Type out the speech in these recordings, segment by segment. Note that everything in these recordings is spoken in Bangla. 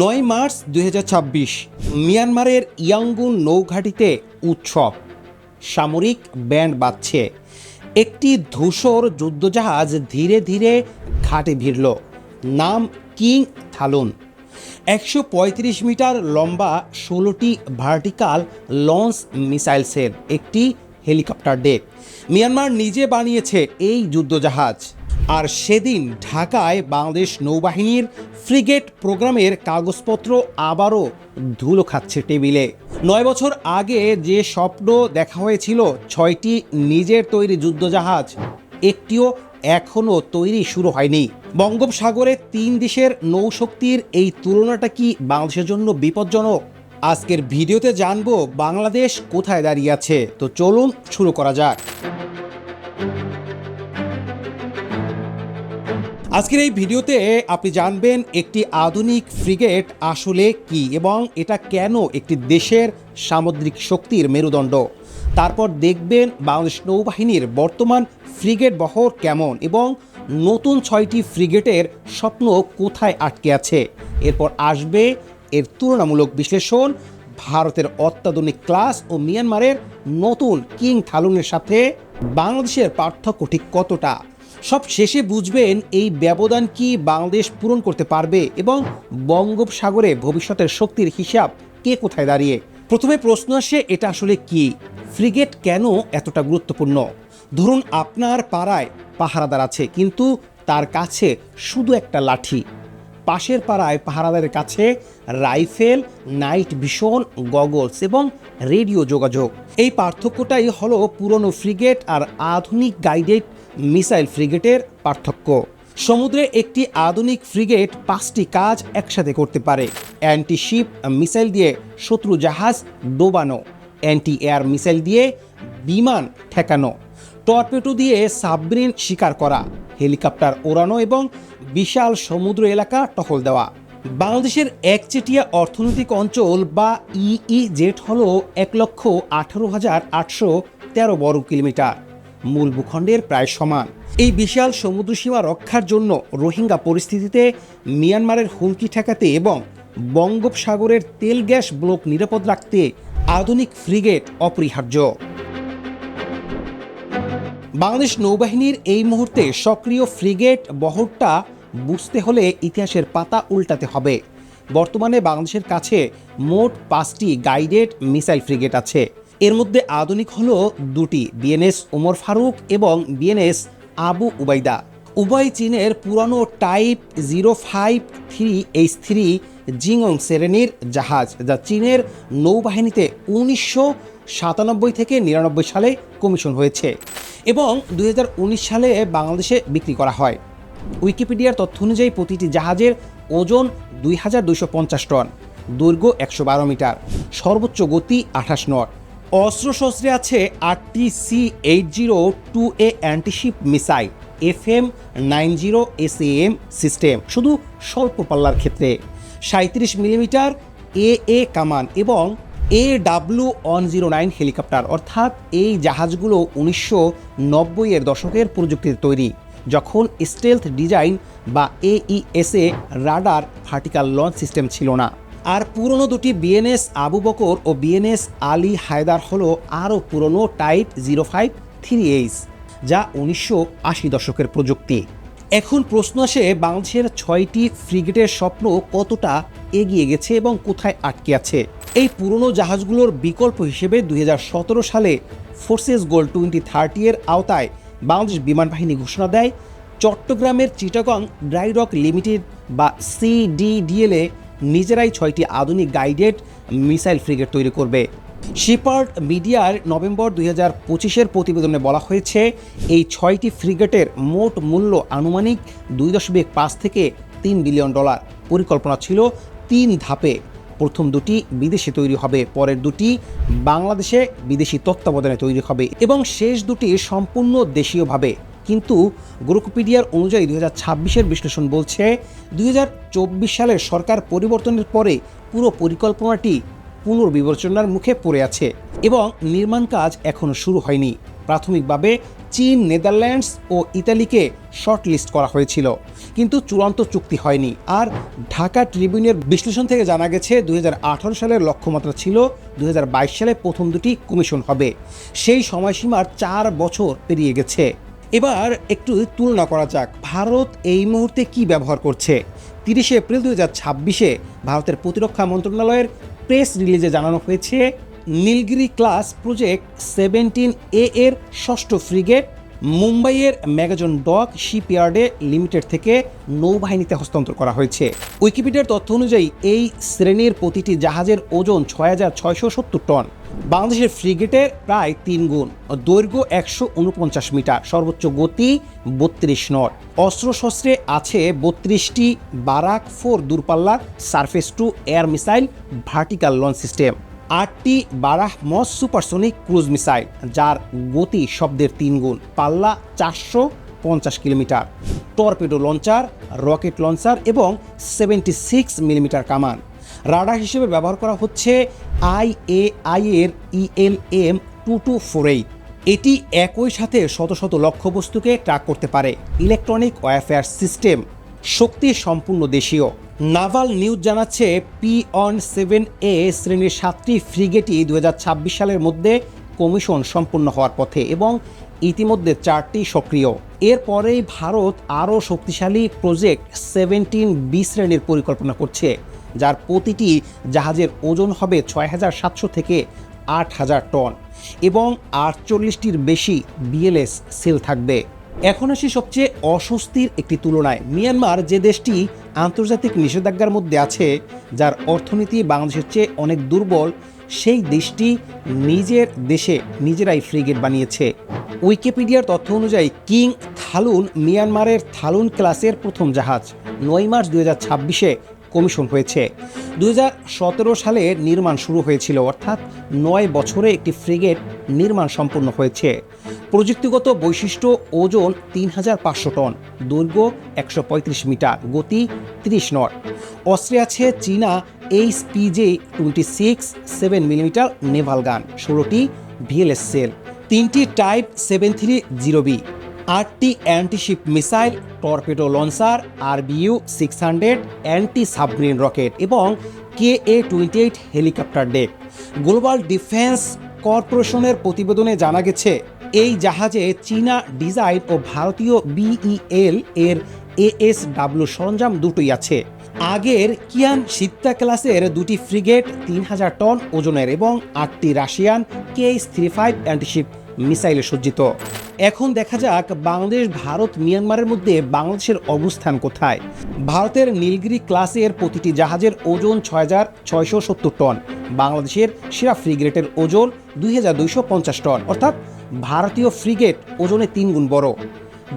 নয় মার্চ 2026 মিয়ানমারের ইয়াঙ্গুন নৌঘাঁটিতে উৎসব, সামরিক ব্যান্ড বাজছে। একটি ধূসর যুদ্ধজাহাজ ধীরে ধীরে ঘাটে ভিড়ল। নাম কিং থালুন। 135 মিটার লম্বা 16টি ভার্টিক্যাল লঞ্চ মিসাইলসের একটি হেলিকপ্টার ডেক। মিয়ানমার নিজে বানিয়েছে এই যুদ্ধজাহাজ। আর সেদিন ঢাকায় বাংলাদেশ নৌবাহিনীর ফ্রিগেট প্রোগ্রামের কাগজপত্র আবারও ধুলো খাচ্ছে টেবিলে। 9 বছর আগে যে স্বপ্ন দেখা হয়েছিল 6টি নিজের তৈরি যুদ্ধজাহাজ, একটিও এখনও তৈরি শুরু হয়নি। বঙ্গোপসাগরে 3 দেশের নৌশক্তির এই তুলনাটা কি বাংলাদেশের জন্য বিপজ্জনক? আজকের ভিডিওতে জানবো বাংলাদেশ কোথায় দাঁড়িয়ে আছে। তো চলুন শুরু করা যাক। আজকের এই ভিডিওতে আপনি জানবেন একটি আধুনিক ফ্রিগেট আসলে কি এবং এটা কেন একটি দেশের সামুদ্রিক শক্তির মেরুদণ্ড। তারপর দেখবেন বাংলাদেশ নৌবাহিনীর বর্তমান ফ্রিগেট বহর কেমন এবং নতুন 6টি ফ্রিগেটের স্বপ্ন কোথায় আটকে আছে। এরপর আসবে এর তুলনামূলক বিশ্লেষণ, ভারতের অত্যাধুনিক ক্লাস ও মিয়ানমারের নতুন কিং থালুনের সাথে বাংলাদেশের পার্থক্য ঠিক কতটা। সব শেষে বুঝবেন এই ব্যবধান কি বাংলাদেশ পূরণ করতে পারবে এবং বঙ্গোপসাগরে ভবিষ্যতের শক্তির হিসাব কে কোথায় দাঁড়িয়ে। প্রথমে প্রশ্ন আসে, এটা আসলে কি? ফ্রিগেট কেন এতটা গুরুত্বপূর্ণ? ধরুন আপনার পাড়ায় পাহারাদার আছে, কিন্তু তার কাছে শুধু একটা লাঠি। পাশের পাড়ায় পাহারাদারের কাছে রাইফেল, নাইট ভিশন, গগলস এবং রেডিও যোগাযোগ। এই পার্থক্যটাই হলো পুরনো ফ্রিগেট আর আধুনিক গাইডেড মিসাইল ফ্রিগেটের পার্থক্য। সমুদ্রে একটি আধুনিক ফ্রিগেট 5টি কাজ একসাথে করতে পারে: অ্যান্টি শিপ মিসাইল দিয়ে শত্রু জাহাজ ডোবানো, অ্যান্টি এয়ার মিসাইল দিয়ে বিমান ঠেকানো, টর্পেডো দিয়ে সাবমেরিন শিকার করা, হেলিকপ্টার ওড়ানো এবং বিশাল সমুদ্র এলাকা টহল দেওয়া। বাংলাদেশের একচেটিয়া অর্থনৈতিক অঞ্চল বা ইইজেড হল 1,18,813 বর্গ কিলোমিটার, মূল ভূখণ্ডের প্রায় সমান। এই বিশাল সমুদ্র সীমা রক্ষার জন্য রোহিঙ্গা পরিস্থিতিতে মিয়ানমারের হুমকি ঠেকাতে এবং বঙ্গোপসাগরের তেল গ্যাস ব্লক নিরাপদ রাখতে আধুনিক ফ্রিগেট অপরিহার্য। বাংলাদেশ নৌবাহিনীর এই মুহূর্তে সক্রিয় ফ্রিগেট বহরটা বুঝতে হলে ইতিহাসের পাতা উল্টাতে হবে। বর্তমানে বাংলাদেশের কাছে মোট 5টি গাইডেড মিসাইল ফ্রিগেট আছে। এর মধ্যে আধুনিক হলো 2টি, বিএনএস ওমর ফারুক এবং বিএনএস আবু উবাইদা। উভয় চীনের পুরানো টাইপ 053H3 জিংং শ্রেণীর জাহাজ, যা চীনের নৌবাহিনীতে 1997 থেকে 99 সালে কমিশন হয়েছে এবং 2019 সালে বাংলাদেশে বিক্রি করা হয়। উইকিপিডিয়ার তথ্য অনুযায়ী প্রতিটি জাহাজের ওজন 2250 টন, দৈর্ঘ্য 112 মিটার, সর্বোচ্চ গতি 28 নট। অস্ত্রশস্ত্রে আছে 8টি C-80-2A antiship missile, FM-90 SAM system শুধু স্বল্প পাল্লার ক্ষেত্রে, 37 মিলিমিটার AA কামান এবং AW109 হেলিকপ্টার। অর্থাৎ এই জাহাজগুলো 1990-এর দশকের প্রযুক্তিতে তৈরি, যখন স্টেলথ ডিজাইন বা AESA radar vertical launch system ছিল না। আর পুরনো 2টি বিএনএস আবু বকর ও বিএনএস আলী হায়দার হলো আরও পুরনো টাইপ 053H, যা 1980 দশকের প্রযুক্তি। এখন প্রশ্ন আসে, বাংলাদেশের 6টি ফ্রিগেটের স্বপ্ন কতটা এগিয়ে গেছে এবং কোথায় আটকে আছে। এই পুরনো জাহাজগুলোর বিকল্প হিসেবে 2017 সালে ফোর্সেস গোল 2030 এর আওতায় বাংলাদেশ বিমান বাহিনী ঘোষণা দেয় চট্টগ্রামের চিটাগং ড্রাই ডক লিমিটেড বা CDDL-এ নিজেরাই 6টি আধুনিক গাইডেড মিসাইল ফ্রিগেট তৈরি করবে। শিপার্ড মিডিয়ার নভেম্বর 2025-এর প্রতিবেদনে বলা হয়েছে এই 6টি ফ্রিগেটের মোট মূল্য আনুমানিক $2.5 থেকে $3 বিলিয়ন। পরিকল্পনা ছিল 3 ধাপে। প্রথম 2টি বিদেশে তৈরি হবে, পরের 2টি বাংলাদেশে বিদেশি তত্ত্বাবধানে তৈরি হবে এবং শেষ 2টি সম্পূর্ণ দেশীয়ভাবে। কিন্তু উইকিপিডিয়ার অনুযায়ী 2026-এর বিশ্লেষণ বলছে 2024 সালের সরকার পরিবর্তনের পরে পুরো পরিকল্পনাটি পুনর্বিবেচনার মুখে পড়ে আছে এবং নির্মাণ কাজ এখনও শুরু হয়নি। প্রাথমিকভাবে চীন, নেদারল্যান্ডস ও ইতালিকে শর্টলিস্ট করা হয়েছিল, কিন্তু চূড়ান্ত চুক্তি হয়নি। আর ঢাকা ট্রিবিউনের বিশ্লেষণ থেকে জানা গেছে 2018 সালের লক্ষ্যমাত্রা ছিল 2022 সালে প্রথম দুটি কমিশন হবে। সেই সময়সীমার 4 বছর পেরিয়ে গেছে। এবার একটু তুলনা করা যাক, ভারত এই মুহূর্তে কি ব্যবহার করছে। 30 এপ্রিল 2026 ভারতের প্রতিরক্ষা মন্ত্রণালয়ের প্রেস রিলিজে জানানো হয়েছে, নীলগিরি ক্লাস প্রজেক্ট 17A এর 6ষ্ঠ ফ্রিগেট মুম্বাইয়ের ম্যাগাজন ডক শিপইয়ার্ডে লিমিটেড থেকে নৌবাহিনীতে হস্তান্তর করা হয়েছে। উইকিপিডিয়ার তথ্য অনুযায়ী এই শ্রেণীর প্রতিটি জাহাজের ওজন 6670 টন। বাংলাদেশের ফ্রিগেটের প্রায় 3 গুণ, দৈর্ঘ্য 149 মিটার, সর্বোচ্চ গতি 32 নট। অস্ত্রশস্ত্রে আছে 32টি বারাক 4 দূরপাল্লার surface two air missile vertical launch system, 8টি বারাহমস সুপারসনিক ক্রুজ মিসাইল যার গতি শব্দের 3 গুণ, পাল্লা 450 kilometre, torpedo launcher, rocket launcher এবং 76 মিলিমিটার কামান। রাডার হিসেবে ব্যবহার করা হচ্ছে IAI এর ELM 2248। এটি একই সাথে শত শত লক্ষ্যবস্তুকে ট্র্যাক করতে পারে। ইলেকট্রনিক ওয়ারফেয়ার সিস্টেম, শক্তি সম্পূর্ণ দেশীয়। নাভাল নিউজ জানাচ্ছে P-7A শ্রেণীর 7টি ফ্রিগেটই 2026 সালের মধ্যে কমিশন সম্পূর্ণ হওয়ার পথে এবং ইতিমধ্যে 4টি সক্রিয়। এরপরেই ভারত আরও শক্তিশালী প্রজেক্ট 17B শ্রেণীর পরিকল্পনা করছে, যার প্রতিটি জাহাজের ওজন হবে 6700 থেকে 8000 টন এবং 48টির বেশি BLS সেল থাকবে। এখন আসি সবচেয়ে অস্বস্তির একটি তুলনায়। মিয়ানমার যে দেশটি আন্তর্জাতিক নিষেধাজ্ঞার মধ্যে আছে, যার অর্থনীতি বাংলাদেশের চেয়ে অনেক দুর্বল, সেই দেশটি নিজের দেশে নিজেরাই ফ্রিগেট বানিয়েছে। উইকিপিডিয়ার তথ্য অনুযায়ী কিং থালুন মিয়ানমারের থালুন ক্লাসের প্রথম জাহাজ 9 মার্চ 2026 কমিশন হয়েছে। 2017 সালে নির্মাণ শুরু হয়েছিল, অর্থাৎ 9 বছরে একটি ফ্রিগেট নির্মাণ সম্পন্ন হয়েছে। প্রযুক্তিগত বৈশিষ্ট্য, ওজন 3500 টন, দৈর্ঘ্য 135 মিটার, গতি 30 নট। অস্ত্রে আছে চীনা HPJ-26 7 মিলিমিটার নেভাল গান, 16টি VLS সেল, 3টি টাইপ 730B, 8টি antiship missile, torpedo launcher, RBU 600 anti submarine rocket এবং KA-28 helicopter day. Global defence কর্পোরেশনের প্রতিবেদনে জানা গেছে, এই জাহাজে চীনা ডিজাইন ও ভারতীয় BEL এর ASW সরঞ্জাম দুটোই আছে। আগের কিয়ান সিত্তা ক্লাসের 2টি ফ্রিগেট 3000 টন ওজনের এবং 8টি রাশিয়ান KH-35 অ্যান্টিশিপ মিসাইলে সজ্জিত। এখন দেখা যাক বাংলাদেশ, ভারত, মিয়ানমারের মধ্যে বাংলাদেশের অবস্থান কোথায়। ভারতের নীলগিরি ক্লাসের প্রতিটি জাহাজের ওজন 6670 টন। বাংলাদেশের সেরা ফ্রিগেটের ওজন 2250 টন, অর্থাৎ ভারতীয় ফ্রিগেট ওজনে 3 গুণ বড়।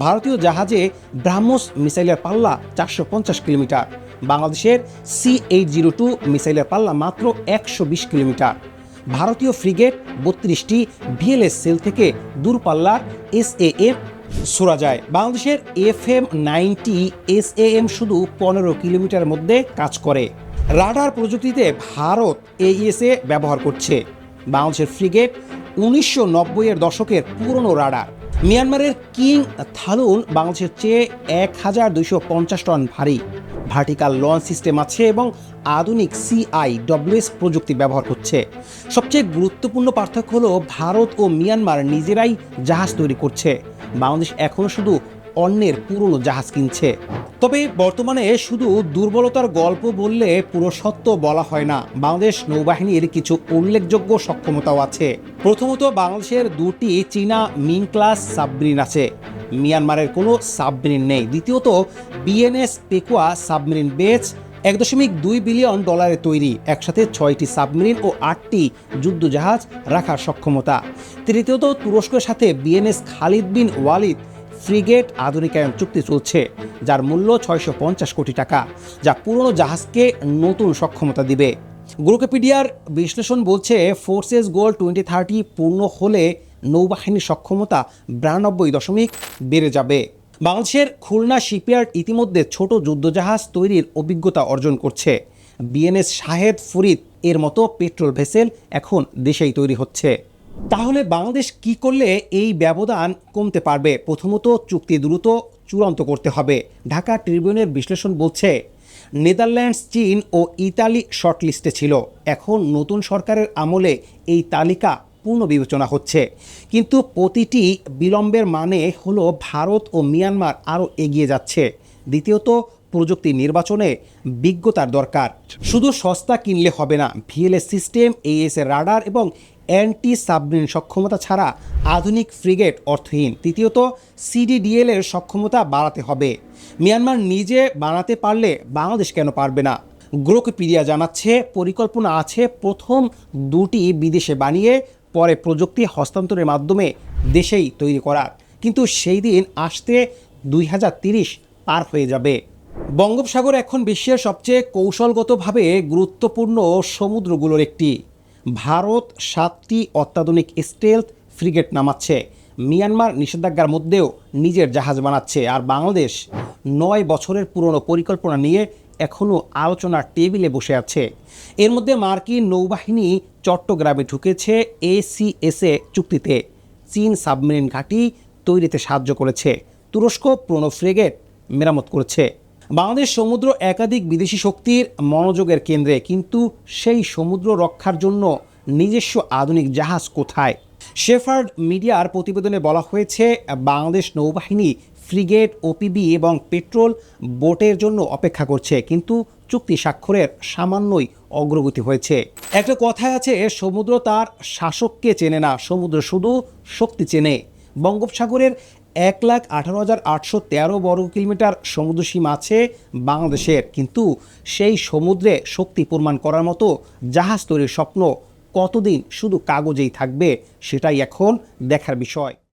ভারতীয় জাহাজে ব্রাহ্মস মিসাইলের পাল্লা 450 কিলোমিটার। বাংলাদেশের C-802 মিসাইলের পাল্লা মাত্র 120 কিলোমিটার। ভারতীয় ফ্রিগেট 32টি VLS সেল থেকে দূরপাল্লার SAM ছোড়া যায়। বাংলাদেশের FM-90 SAM শুধু 15 কিলোমিটারের মধ্যে কাজ করে। রাডার প্রযুক্তিতে ভারত AESA ব্যবহার করছে। বাংলাদেশের ফ্রিগেট 1990-এর দশকের পুরনো রাডার। মিয়ানমারের কিং থালুন বাংলাদেশের চেয়ে 1250 টন ভারী। ভার্টিক্যাল লঞ্চ সিস্টেম আছে এবং আধুনিক CIWS প্রযুক্তি ব্যবহার করছে। সবচেয়ে গুরুত্বপূর্ণ পার্থক্য হলো ভারত ও মিয়ানমার নিজেরাই জাহাজ তৈরি করছে। বাংলাদেশ এখনও শুধু অন্যের পুরনো জাহাজ কিনছে। তবে বর্তমানে শুধু দুর্বলতার গল্প বললে পুরো সত্য বলা হয় না। বাংলাদেশ নৌবাহিনীর কিছু উল্লেখযোগ্য সক্ষমতাও আছে। প্রথমত, বাংলাদেশের 2টি চীনা মিং ক্লাস সাবমেরিন আছে, মিয়ানমারের কোনো সাবমেরিন নেই। দ্বিতীয়ত, BNS পেকুয়া সাবমেরিন বেচ $1.2 বিলিয়ন তৈরি, একসাথে 6টি সাবমেরিন ও 8টি যুদ্ধজাহাজ রাখার সক্ষমতা। তৃতীয়ত, তুরস্কের সাথে BNS খালিদ বিন ওয়ালিদ ফ্রিগেট আধুনিকায়ন চুক্তি চলছে, যার মূল্য 650 কোটি টাকা, যা পুরনো জাহাজকে নতুন সক্ষমতা দিবে। উইকিপিডিয়ার বিশ্লেষণ বলছে, ফোর্সেস গোল 2030 পূর্ণ হলে নৌবাহিনীর সক্ষমতা 92 বেড়ে যাবে। বাংলাদেশের খুলনা শিপইয়ার্ড ইতিমধ্যে ছোট যুদ্ধজাহাজ তৈরির অভিজ্ঞতা অর্জন করছে। BNS শাহেদ ফরিদ এর মতো পেট্রোল ভেসেল এখন দেশেই তৈরি হচ্ছে। তাহলে বাংলাদেশ কি করলে এই ব্যবধান কমতে পারবে? প্রথমত, চুক্তি দ্রুত চূড়ান্ত করতে হবে। ঢাকা ট্রিবিউনের বিশ্লেষণ বলছে, নেদারল্যান্ডস, চীন ও ইতালি শর্টলিস্টে ছিল। এখন নতুন সরকারের আমলে এই তালিকা পুনর্বিবেচনা হচ্ছে, কিন্তু প্রতিটি বিলম্বের মানে হলো ভারত ও মিয়ানমার আরও এগিয়ে যাচ্ছে। দ্বিতীয়ত, প্রযুক্তি নির্বাচনে বিজ্ঞতার দরকার। শুধু সস্তা কিনলে হবে না, ভিএলএস সিস্টেম, এএসএ রাডার এবং অ্যান্টি সাবমেরিন সক্ষমতা ছাড়া আধুনিক ফ্রিগেট অর্থহীন। তৃতীয়ত, সিডিডিএল এর সক্ষমতা বাড়াতে হবে। মিয়ানমার নিজে বানাতে পারলে বাংলাদেশ কেন পারবে না? গ্রোকপিডিয়া জানাচ্ছে, পরিকল্পনা আছে প্রথম দুটি বিদেশে বানিয়ে পরে প্রযুক্তি হস্তান্তরের মাধ্যমে দেশেই তৈরি করার, কিন্তু সেই দিন আসতে 2030 পার হয়ে যাবে। বঙ্গোপসাগর এখন বিশ্বের সবচেয়ে কৌশলগতভাবে গুরুত্বপূর্ণ সমুদ্রগুলোর একটি। ভারত 7টি অত্যাধুনিক স্টেলথ ফ্রিগেট নামাচ্ছে, মিয়ানমার নিষেধাজ্ঞার মধ্যেও নিজের জাহাজ বানাচ্ছে, আর বাংলাদেশ 9 বছরের পুরনো পরিকল্পনা নিয়ে এখনও আলোচনার টেবিলে বসে আছে। এর মধ্যে মার্কিন নৌবাহিনী চট্টগ্রামে ঢুকেছে ACSA চুক্তিতে, চীন সাবমেরিন ঘাঁটি তৈরিতে সাহায্য করেছে, তুরস্ক পুরনো ফ্রিগেট মেরামত করেছে। বাংলাদেশ সমুদ্র একাধিক বিদেশি শক্তির মনোযোগের কেন্দ্রে, কিন্তু সেই সমুদ্র রক্ষার জন্য নিজস্ব আধুনিক জাহাজ কোথায়? শেফার্ড মিডিয়ার প্রতিবেদনে বলা হয়েছে, বাংলাদেশ নৌবাহিনী ফ্রিগেট, ওপিবি এবং পেট্রোল বোটের জন্য অপেক্ষা করছে, কিন্তু চুক্তি স্বাক্ষরের সামান্যই অগ্রগতি হয়েছে। একটা কথায় আছে, সমুদ্র তার শাসককে চেনে না, সমুদ্র শুধু শক্তি চেনে। বঙ্গোপসাগরের 1,18,813 বর্গ কিলোমিটার সমুদ্র সীমা আছে বাংলাদেশের, কিন্তু সেই সমুদ্রে শক্তি প্রমাণ করার মতো জাহাজ তৈরির স্বপ্ন কতদিন শুধু কাগজেই থাকবে, সেটাই এখন দেখার বিষয়।